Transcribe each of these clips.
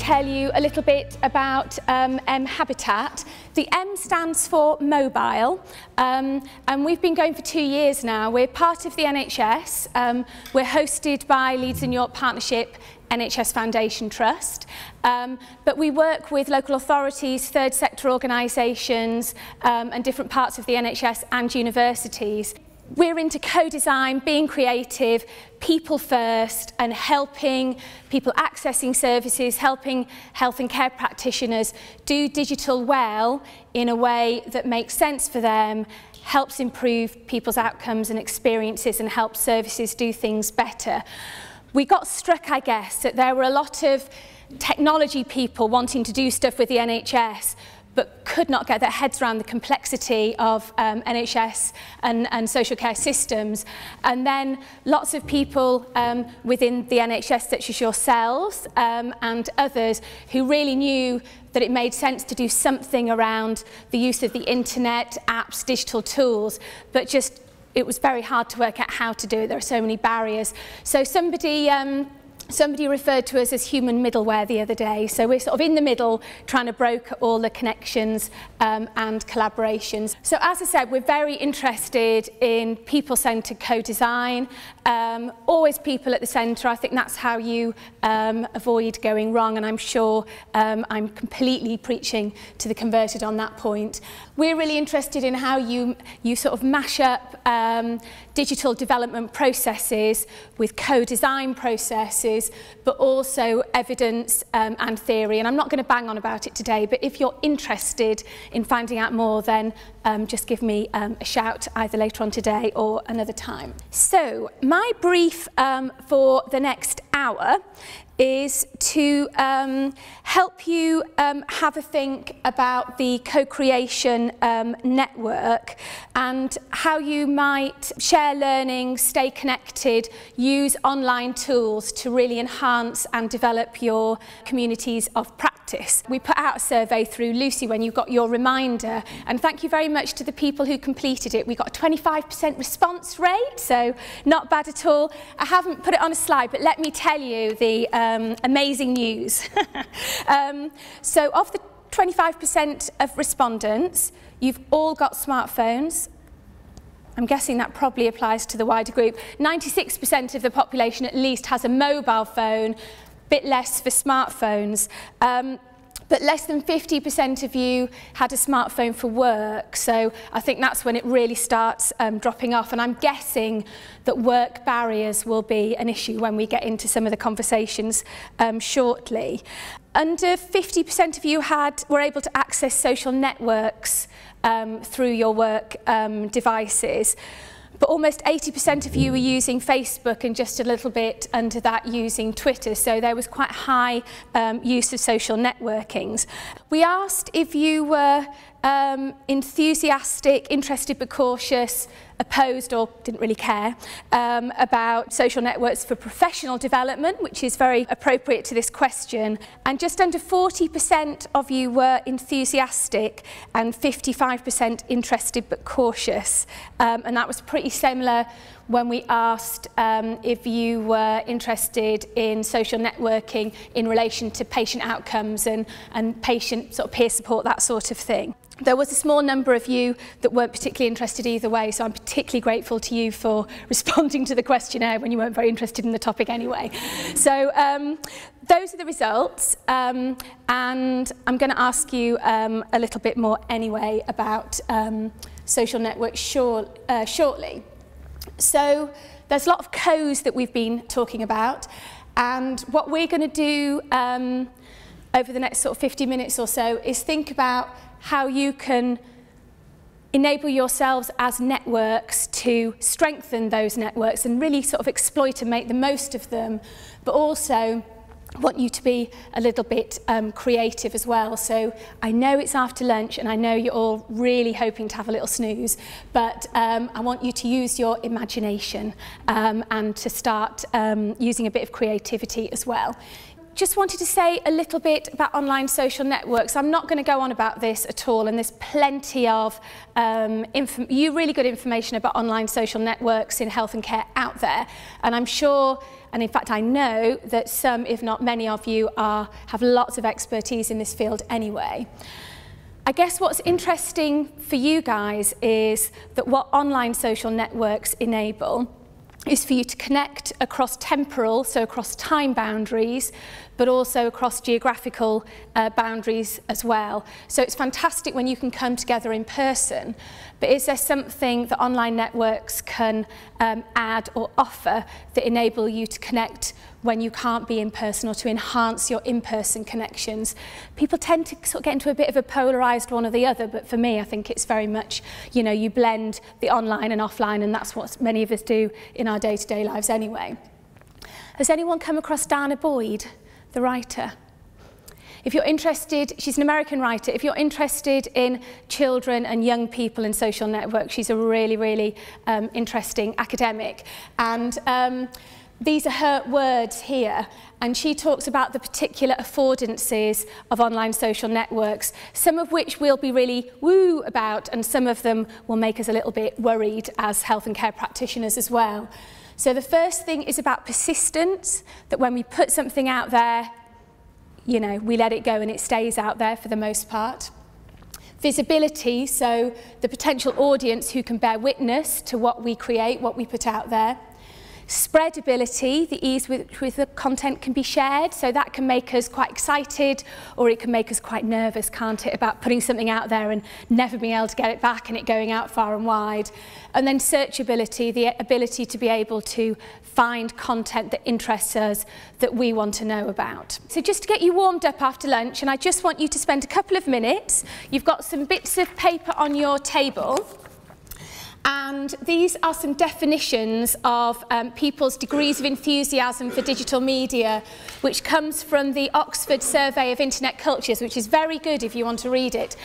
tell you a little bit about Habitat. The M stands for mobile, and we've been going for 2 years now. We're part of the NHS. We're hosted by Leeds and York Partnership NHS Foundation Trust, but we work with local authorities, third sector organisations and different parts of the NHS and universities. We're into co-design, being creative, people first, and helping people accessing services, helping health and care practitioners do digital well in a way that makes sense for them, helps improve people's outcomes and experiences, and helps services do things better. We got struck, I guess, that there were a lot of technology people wanting to do stuff with the NHS, but could not get their heads around the complexity of NHS and social care systems. And then lots of people within the NHS, such as yourselves and others, who really knew that it made sense to do something around the use of the internet, apps, digital tools, but just it was very hard to work out how to do it. There are so many barriers. So somebody referred to us as human middleware the other day. So we're sort of in the middle, trying to broker all the connections and collaborations. So as I said, we're very interested in people-centred co-design, always people at the centre. I think that's how you avoid going wrong, and I'm sure I'm completely preaching to the converted on that point. We're really interested in how you sort of mash up digital development processes with co-design processes, but also evidence and theory. And I'm not going to bang on about it today, but if you're interested in finding out more, then just give me a shout either later on today or another time. So my brief for the next hour is to help you have a think about the co-creation network and how you might share learning, stay connected, use online tools to really enhance and develop your communities of practice. We put out a survey through Lucy when you got your reminder, and thank you very much to the people who completed it. We got a 25% response rate, so not bad at all. I haven't put it on a slide, but let me tell you the amazing news. So of the 25% of respondents, you've all got smartphones. I'm guessing that probably applies to the wider group. 96% of the population at least has a mobile phone, bit less for smartphones. But less than 50% of you had a smartphone for work, so I think that's when it really starts dropping off. And I'm guessing that work barriers will be an issue when we get into some of the conversations shortly. Under 50% of you were able to access social networks through your work devices. But almost 80% of you were using Facebook, and just a little bit under that using Twitter. So there was quite high use of social networkings. We asked if you were enthusiastic, interested but cautious, opposed or didn't really care about social networks for professional development, which is very appropriate to this question. And just under 40% of you were enthusiastic and 55% interested but cautious. And that was pretty similar when we asked if you were interested in social networking in relation to patient outcomes and patient sort of peer support, that sort of thing. There was a small number of you that weren't particularly interested either way, so I'm particularly grateful to you for responding to the questionnaire when you weren't very interested in the topic anyway. So those are the results, and I'm going to ask you a little bit more anyway about social networks shortly. So there's a lot of co's that we've been talking about, and what we're going to do over the next sort of 50 minutes or so is think about how you can enable yourselves as networks to strengthen those networks and really sort of exploit and make the most of them, but also want you to be a little bit creative as well. So I know it's after lunch and I know you're all really hoping to have a little snooze, but I want you to use your imagination and to start using a bit of creativity as well. just wanted to say a little bit about online social networks. I'm not going to go on about this at all, and there's plenty of really good information about online social networks in health and care out there. And I'm sure, and in fact I know, that some, if not many of you, have lots of expertise in this field anyway. I guess what's interesting for you guys is that what online social networks enable is for you to connect across temporal, so across time boundaries, but also across geographical boundaries as well. So it's fantastic when you can come together in person, but is there something that online networks can add or offer that enable you to connect when you can't be in person, or to enhance your in-person connections? People tend to sort of get into a bit of a polarised one or the other, but for me I think it's very much, you know, you blend the online and offline, and that's what many of us do in our day-to-day lives anyway. Has anyone come across Dana Boyd, the writer? If you're interested, she's an American writer. If you're interested in children and young people in social networks, she's a really, really interesting academic. And these are her words here, and she talks about the particular affordances of online social networks, some of which we'll be really woo about, and some of them will make us a little bit worried as health and care practitioners as well. So the first thing is about persistence, that when we put something out there, you know, we let it go and it stays out there for the most part. Visibility, so the potential audience who can bear witness to what we create, what we put out there. Spreadability, the ease with which the content can be shared, so that can make us quite excited, or it can make us quite nervous, can't it, about putting something out there and never being able to get it back and it going out far and wide. And then searchability, the ability to be able to find content that interests us, that we want to know about. So just to get you warmed up after lunch, and I just want you to spend a couple of minutes, you've got some bits of paper on your table. And these are some definitions of people's degrees of enthusiasm for digital media, which comes from the Oxford Survey of Internet Cultures, which is very good if you want to read it.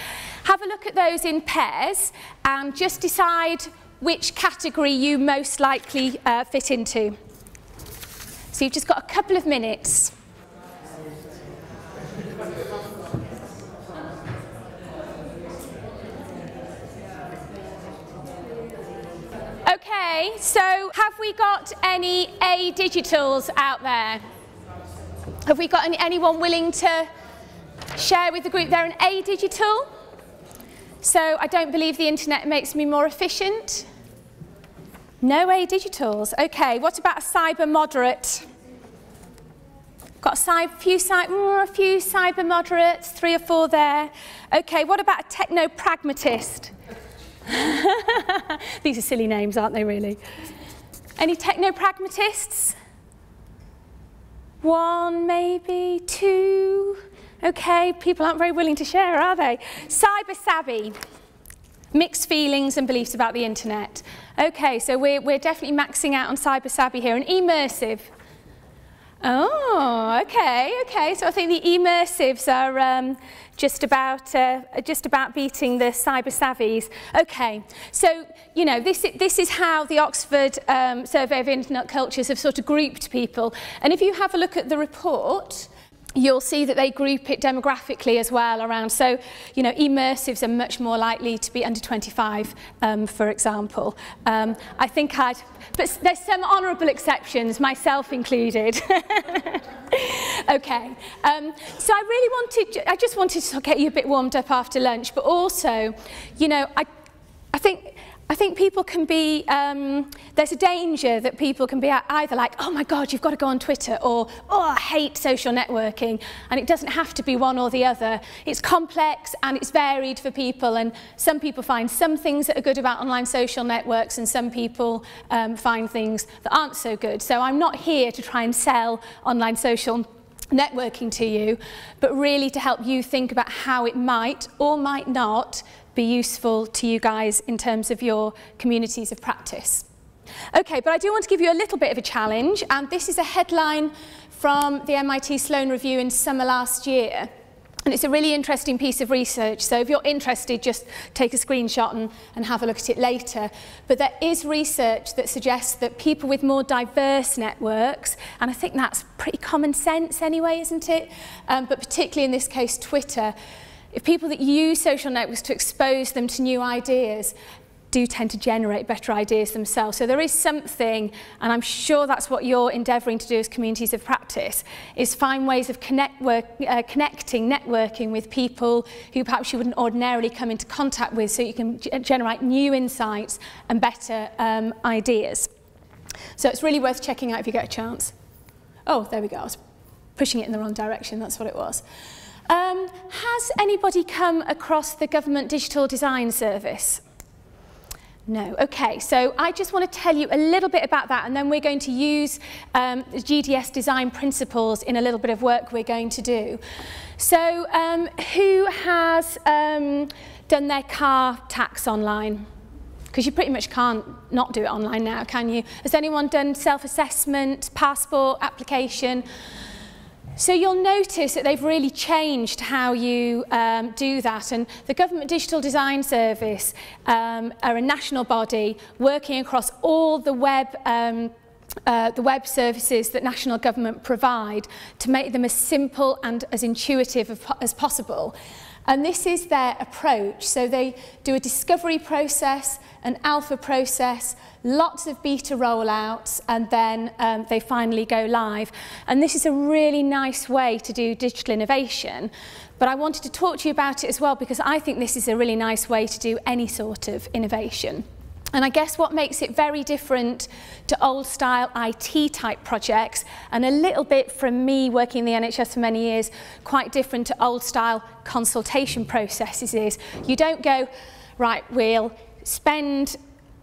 Have a look at those in pairs and just decide which category you most likely fit into. So you've just got a couple of minutes. Okay, so have we got any A-digitals out there? Have we got anyone willing to share with the group they're an A-digital? So I don't believe the internet makes me more efficient. No A-digitals. Okay, what about a cyber moderate? Got a few cyber moderates, 3 or 4 there. Okay, what about a techno-pragmatist? These are silly names, aren't they, really? Any techno-pragmatists? 1, maybe 2. Okay, people aren't very willing to share, are they? Cyber savvy. Mixed feelings and beliefs about the internet. Okay, so we're definitely maxing out on cyber savvy here. And immersive. Oh, okay. So I think the immersives are just about beating the cyber savvies. Okay, so you know this is how the Oxford Survey of Internet Cultures have sort of grouped people. And if you have a look at the report, you'll see that they group it demographically as well around. So, you know, immersives are much more likely to be under 25, for example. I think but there's some honourable exceptions, myself included. Okay. So I just wanted to get you a bit warmed up after lunch, but also, you know, I think people can be, there's a danger that people can be either like, oh my God, you've got to go on Twitter, or, oh, I hate social networking. And it doesn't have to be one or the other. It's complex and it's varied for people. And some people find some things that are good about online social networks, and some people find things that aren't so good. So I'm not here to try and sell online social networking to you, but really to help you think about how it might or might not be useful to you guys in terms of your communities of practice. Okay, but I do want to give you a little bit of a challenge, and this is a headline from the MIT Sloan Review in summer last year. And it's a really interesting piece of research. So if you're interested, just take a screenshot and have a look at it later. But there is research that suggests that people with more diverse networks, and I think that's pretty common sense anyway, isn't it? But particularly in this case, Twitter, if people that use social networks to expose them to new ideas do tend to generate better ideas themselves. So there is something, and I'm sure that's what you're endeavouring to do as communities of practice, is find ways of networking with people who perhaps you wouldn't ordinarily come into contact with, so you can generate new insights and better ideas. So it's really worth checking out if you get a chance. Oh, there we go. I was pushing it in the wrong direction. That's what it was. Has anybody come across the Government Digital Design Service? No. Okay, so I just want to tell you a little bit about that, and then we're going to use the GDS design principles in a little bit of work we're going to do. So who has done their car tax online? Because you pretty much can't not do it online now, can you? Has anyone done self-assessment, passport application? So you'll notice that they've really changed how you do that, and the Government Digital Design Service are a national body working across all the web services that national government provide to make them as simple and as intuitive as possible. And this is their approach. So they do a discovery process, an alpha process, lots of beta rollouts, and then they finally go live. And this is a really nice way to do digital innovation. But I wanted to talk to you about it as well, because I think this is a really nice way to do any sort of innovation. And I guess what makes it very different to old-style IT-type projects, and a little bit from me working in the NHS for many years, quite different to old-style consultation processes is, you don't go, right, we'll spend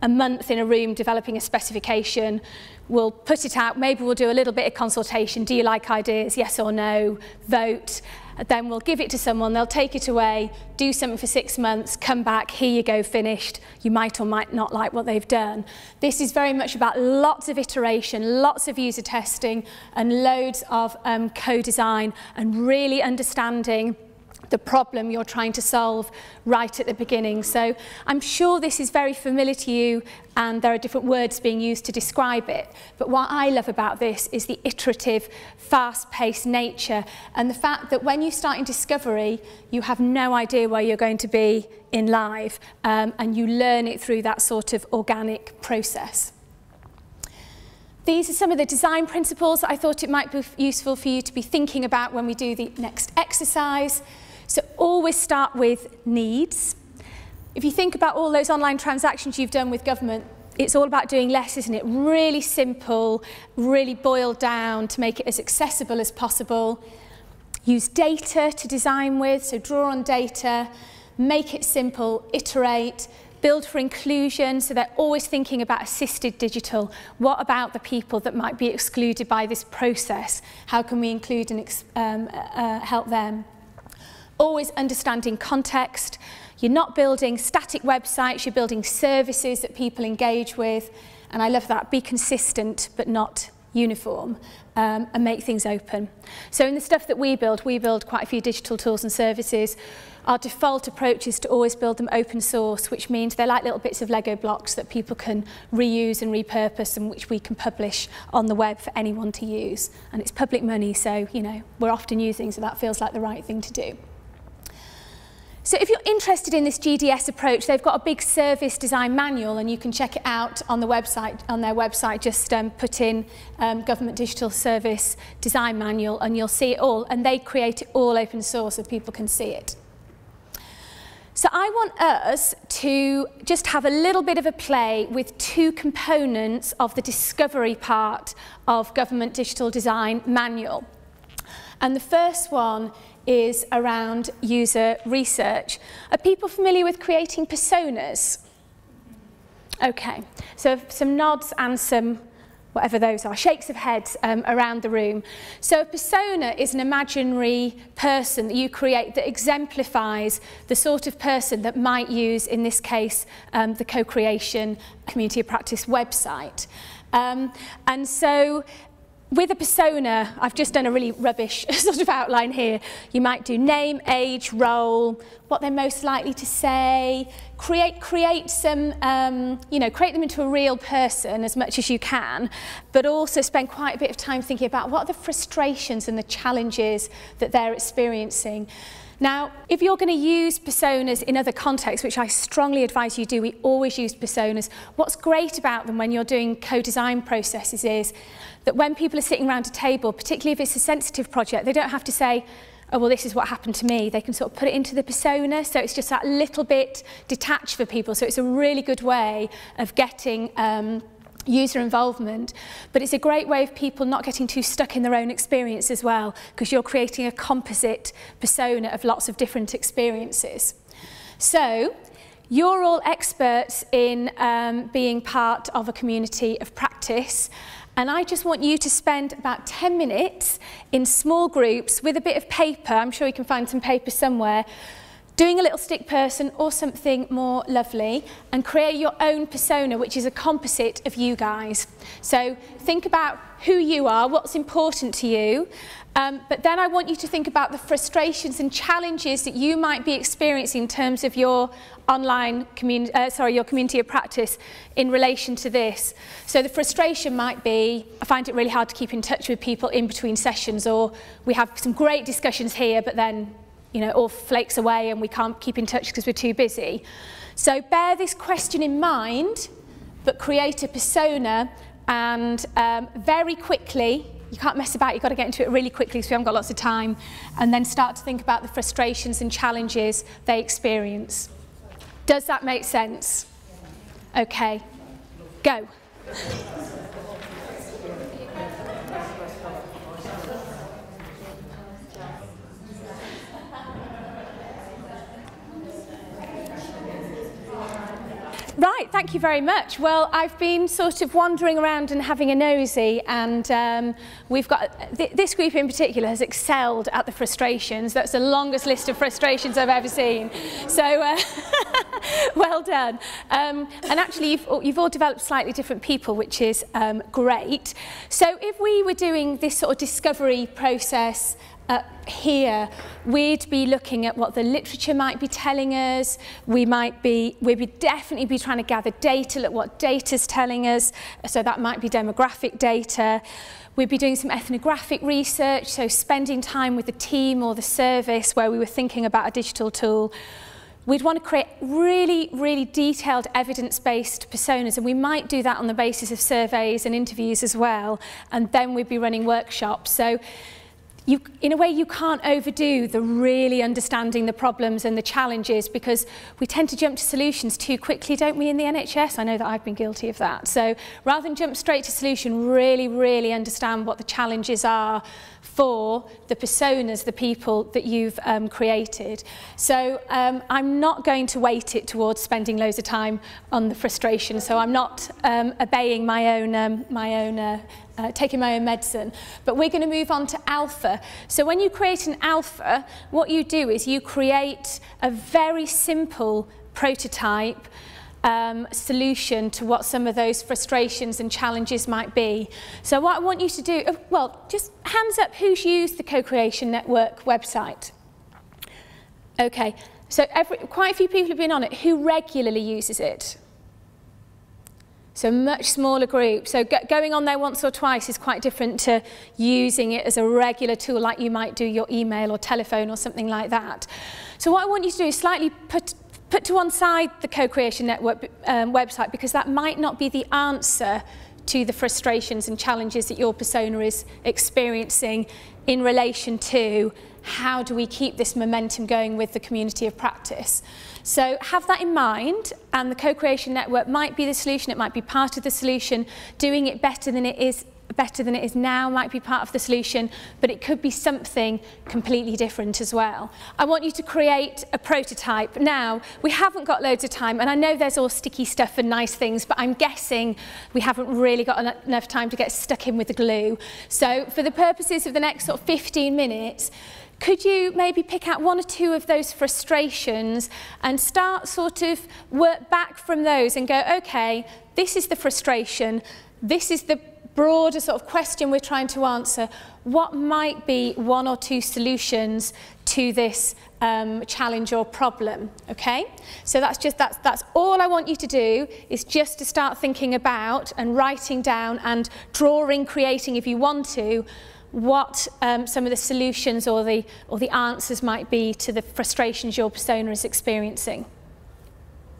a month in a room developing a specification, we'll put it out, maybe we'll do a little bit of consultation, do you like ideas, yes or no, vote, then we'll give it to someone, they'll take it away, do something for 6 months, come back, here you go, finished. You might or might not like what they've done. This is very much about lots of iteration, lots of user testing, and loads of co-design, and really understanding the problem you're trying to solve right at the beginning. So I'm sure this is very familiar to you, and there are different words being used to describe it. But what I love about this is the iterative, fast-paced nature, and the fact that when you start in discovery, you have no idea where you're going to be in live, and you learn it through that sort of organic process. These are some of the design principles that I thought it might be useful for you to be thinking about when we do the next exercise. So always start with needs. If you think about all those online transactions you've done with government, it's all about doing less, isn't it? Really simple, really boiled down to make it as accessible as possible. Use data to design with, so draw on data, make it simple, iterate, build for inclusion, so they're always thinking about assisted digital. What about the people that might be excluded by this process? How can we include and help them? Always understanding context. You're not building static websites, you're building services that people engage with. And I love that. Be consistent, but not uniform, and make things open. So in the stuff that we build quite a few digital tools and services. Our default approach is to always build them open source, which means they're like little bits of Lego blocks that people can reuse and repurpose, and which we can publish on the web for anyone to use. And it's public money, so, you know, we're often using, so that feels like the right thing to do. So if you're interested in this GDS approach, they've got a big service design manual, and you can check it out on the website. On their website, just put in Government Digital Service Design Manual, and you'll see it all. And they create it all open source so people can see it. So I want us to just have a little bit of a play with two components of the discovery part of Government Digital Design Manual. And the first one is around user research. Are people familiar with creating personas? Okay, so some nods and some, whatever those are, shakes of heads around the room. So a persona is an imaginary person that you create that exemplifies the sort of person that might use, in this case, the co-creation Community of Practice website. And so with a persona, I've just done a really rubbish sort of outline here. You might do name, age, role, what they're most likely to say, create some, create them into a real person as much as you can, but also spend quite a bit of time thinking about what are the frustrations and the challenges that they're experiencing. Now, if you're going to use personas in other contexts, which I strongly advise you do, we always use personas. What's great about them when you're doing co-design processes is that when people are sitting around a table, particularly if it's a sensitive project, they don't have to say, oh, well, this is what happened to me. They can sort of put it into the persona, so it's just that little bit detached for people. So it's a really good way of getting user involvement, but it's a great way of people not getting too stuck in their own experience as well, because you're creating a composite persona of lots of different experiences. So you're all experts in being part of a community of practice, and I just want you to spend about 10 minutes in small groups with a bit of paper. I'm sure you can find some paper somewhere, doing a little stick person or something more lovely, and create your own persona, which is a composite of you guys. So think about who you are, what's important to you, but then I want you to think about the frustrations and challenges that you might be experiencing in terms of your online community, your community of practice in relation to this. So the frustration might be, I find it really hard to keep in touch with people in between sessions, or we have some great discussions here, but then all flakes away and we can't keep in touch because we're too busy. So bear this question in mind, but create a persona, and very quickly, you can't mess about, you've got to get into it really quickly so we haven't got lots of time, and then start to think about the frustrations and challenges they experience. Does that make sense? Okay, go. Right, thank you very much. Well, I've been sort of wandering around and having a nosy, and we've got, this group in particular has excelled at the frustrations. That's the longest list of frustrations I've ever seen. So, well done. And actually, you've all developed slightly different people, which is great. So if we were doing this sort of discovery process here, we'd be looking at what the literature might be telling us. We'd definitely be trying to gather data, look what data's telling us. So that might be demographic data. We'd be doing some ethnographic research, so spending time with the team or the service where we were thinking about a digital tool. We'd want to create really, really detailed evidence-based personas, and we might do that on the basis of surveys and interviews as well, and then we'd be running workshops. So in a way, you can't overdo the really understanding the problems and the challenges, because we tend to jump to solutions too quickly, don't we, in the NHS? I know that I've been guilty of that. So rather than jump straight to solution, really, really understand what the challenges are for the personas, the people that you've created. So I'm not going to weight it towards spending loads of time on the frustration, so I'm not obeying taking my own medicine, but we're going to move on to alpha. So when you create an alpha, what you do is you create a very simple prototype solution to what some of those frustrations and challenges might be. So what I want you to do, well, just hands up who's used the Co-Creation Network website. Okay, so quite a few people have been on it. Who regularly uses it? So much smaller group. So going on there once or twice is quite different to using it as a regular tool like you might do your email or telephone or something like that. So what I want you to do is slightly put to one side the Co-Creation Network website, because that might not be the answer to the frustrations and challenges that your persona is experiencing in relation to how do we keep this momentum going with the community of practice. So have that in mind, and the Co-Creation Network might be the solution, it might be part of the solution. Doing it better than it is now might be part of the solution, but it could be something completely different as well. I want you to create a prototype. Now, we haven't got loads of time, and I know there's all sticky stuff and nice things, but I'm guessing we haven't really got enough time to get stuck in with the glue. So for the purposes of the next sort of 15 minutes, could you maybe pick out one or two of those frustrations and start sort of work back from those and go, okay, this is the frustration, this is the broader sort of question we're trying to answer. What might be one or two solutions to this challenge or problem? Okay, so that's all I want you to do, is just to start thinking about and writing down and drawing, creating if you want to, what some of the solutions or the answers might be to the frustrations your persona is experiencing.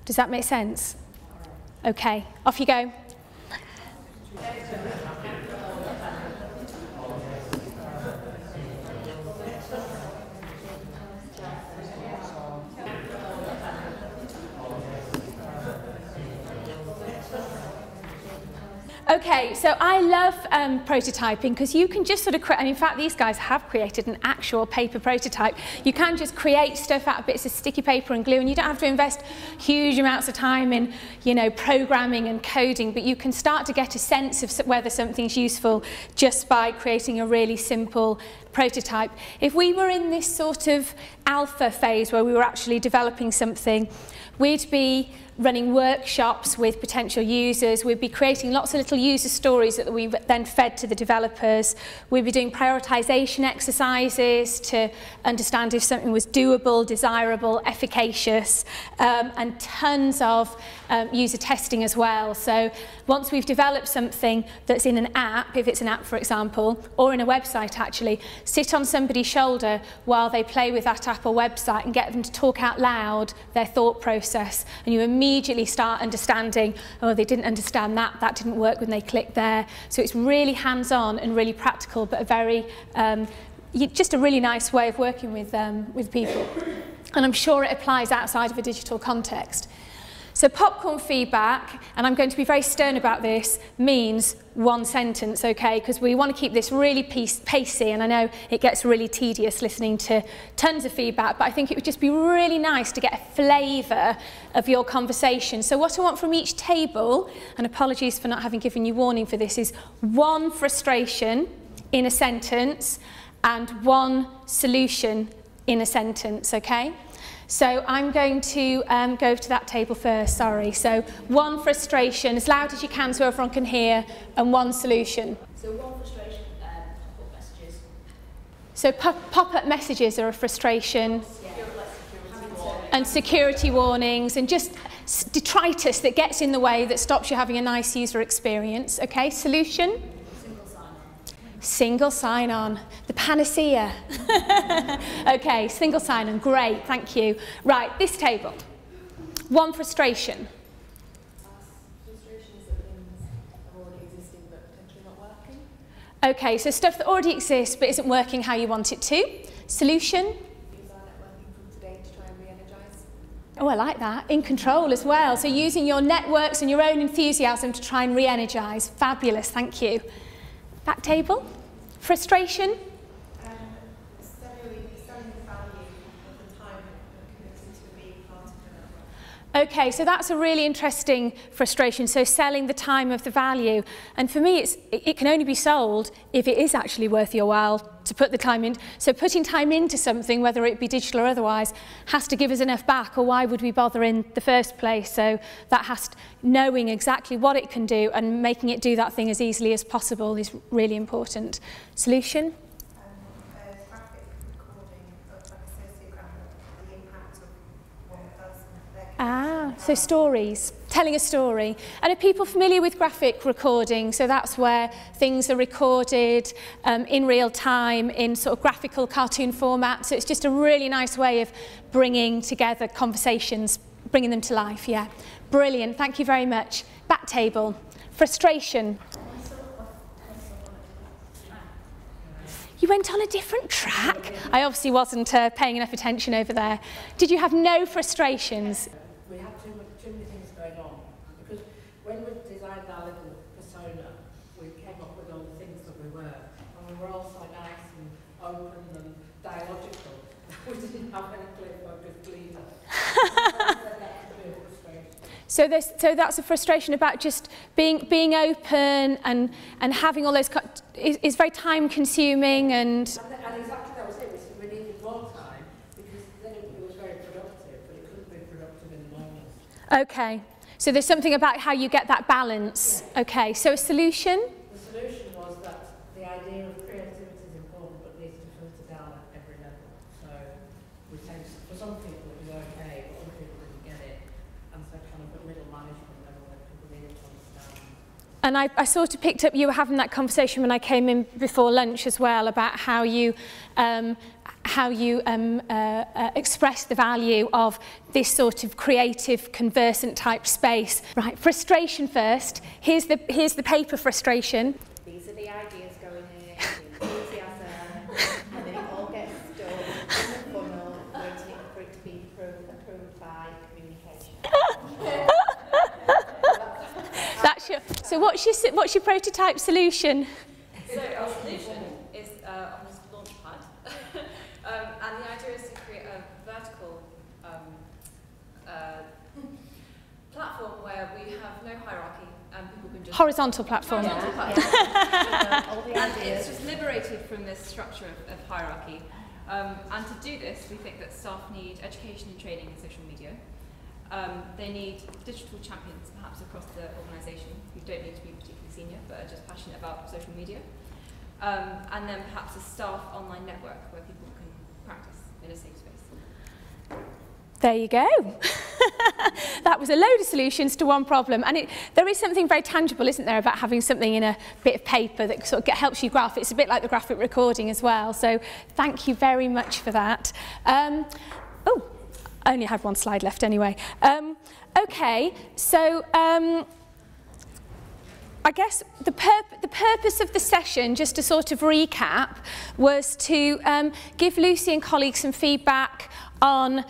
Does that make sense? Okay, off you go. Okay, so I love prototyping because you can just sort of create, and in fact these guys have created an actual paper prototype. You can just create stuff out of bits of sticky paper and glue, and you don't have to invest huge amounts of time in, you know, programming and coding, but you can start to get a sense of whether something's useful just by creating a really simple prototype. If we were in this sort of alpha phase where we were actually developing something, we'd be running workshops with potential users. We'd be creating lots of little user stories that we then fed to the developers. We'd be doing prioritization exercises to understand if something was doable, desirable, efficacious, and tons of user testing as well. So once we've developed something that's in an app, if it's an app for example, or in a website actually, sit on somebody's shoulder while they play with that app or website and get them to talk out loud their thought process, and you immediately start understanding, oh, they didn't understand that, that didn't work when they clicked there. So it's really hands-on and really practical, but a very, just a really nice way of working with people. And I'm sure it applies outside of a digital context. So popcorn feedback, and I'm going to be very stern about this, means one sentence, okay? Because we want to keep this really pacey, and I know it gets really tedious listening to tons of feedback, but I think it would just be really nice to get a flavour of your conversation. So what I want from each table, and apologies for not having given you warning for this, is one frustration in a sentence and one solution in a sentence, okay? So I'm going to go to that table first, sorry. So one frustration, as loud as you can so everyone can hear, and one solution. So one frustration, pop-up messages. So pop-up messages are a frustration. Yeah. And security warnings, and just detritus that gets in the way that stops you having a nice user experience. Okay, solution? Single sign-on, the panacea. Okay, single sign-on, great, thank you. Right, this table. One frustration. Frustrations that things are already existing but potentially not working. Okay, so stuff that already exists but isn't working how you want it to. Solution? Use our networking from today to try and re-energise. Oh, I like that. In control as well. So using your networks and your own enthusiasm to try and re-energise. Fabulous, thank you. Back table. Frustration? Selling the value of the time and committing to being part of the network. Okay, so that's a really interesting frustration. So selling the time of the value. And for me, it can only be sold if it is actually worth your while to put the time in. So putting time into something, whether it be digital or otherwise, has to give us enough back, or why would we bother in the first place? So that knowing exactly what it can do and making it do that thing as easily as possible is really important. Solution? Graphic recording of like a sociogram of the impact of one person. So stories, telling a story. And are people familiar with graphic recording? So that's where things are recorded in real time in sort of graphical cartoon format. So it's just a really nice way of bringing together conversations, bringing them to life, yeah. Brilliant, thank you very much. Back table, frustration. You went on a different track? I obviously wasn't paying enough attention over there. Did you have no frustrations? We had too many things going on, because when we designed our little persona, we came up with all the things that we were, and we were all so nice and open and dialogical. We didn't have any clear focused leader. So that's a frustration about just being open and having all those is very time consuming and exactly that was it. We needed more time because then it was very productive, but it couldn't be productive in the moment. Okay, so there's something about how you get that balance. Yeah. Okay, so a solution? The solution And I sort of picked up you were having that conversation when I came in before lunch as well about how you express the value of this sort of creative, conversant type space. Right, frustration first. Here's the paper frustration. These are the ideas going in, the enthusiasm, and then it all gets stored in the funnel, waiting for it to be approved by communication. So what's your prototype solution? So our solution is on this launch pad, and the idea is to create a vertical platform where we have no hierarchy and people can just... Horizontal platform. Horizontal platform. All the ideas. It's just liberated from this structure of hierarchy. And to do this, we think that staff need education and training in social media. They need digital champions, perhaps across the organisation, who don't need to be particularly senior, but are just passionate about social media. And then perhaps a staff online network where people can practice in a safe space. There you go. That was a load of solutions to one problem. And there is something very tangible, isn't there, about having something in a bit of paper that sort of helps you graph. It's a bit like the graphic recording as well. So thank you very much for that. I only had one slide left anyway. Okay, so I guess the purpose of the session, just to sort of recap, was to give Lucy and colleagues some feedback on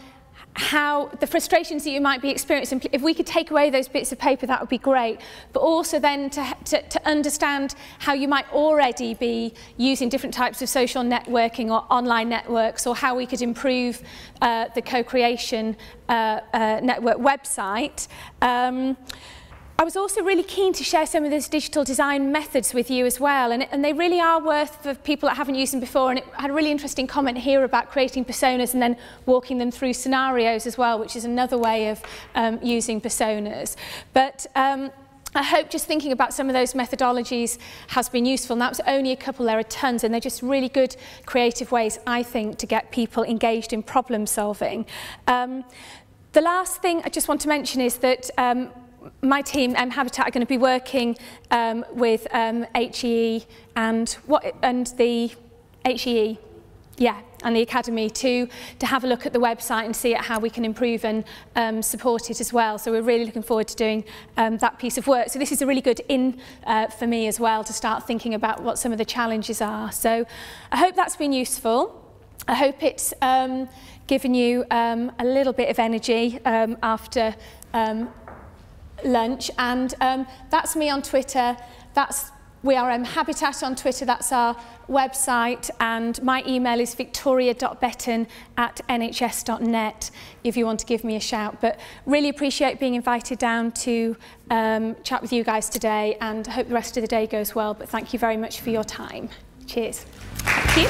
how the frustrations that you might be experiencing. If we could take away those bits of paper, that would be great. But also then to understand how you might already be using different types of social networking or online networks, or how we could improve the co-creation network website. I was also really keen to share some of those digital design methods with you as well, and they really are worth for people that haven't used them before. And I had a really interesting comment here about creating personas and then walking them through scenarios as well, which is another way of using personas. But I hope just thinking about some of those methodologies has been useful. And that was only a couple, there are tons, and they're just really good creative ways, I think, to get people engaged in problem solving. The last thing I just want to mention is that my team, Habitat, are going to be working with HEE and the HEE, and the Academy to have a look at the website and see how we can improve and support it as well. So we're really looking forward to doing that piece of work. So this is a really good for me as well, to start thinking about what some of the challenges are. So I hope that's been useful. I hope it's given you a little bit of energy after lunch, and that's me on Twitter. We are Habitat on Twitter, that's our website, and my email is victoria.betton@nhs.net if you want to give me a shout. But really appreciate being invited down to chat with you guys today, and I hope the rest of the day goes well. But thank you very much for your time. Cheers. Thank you.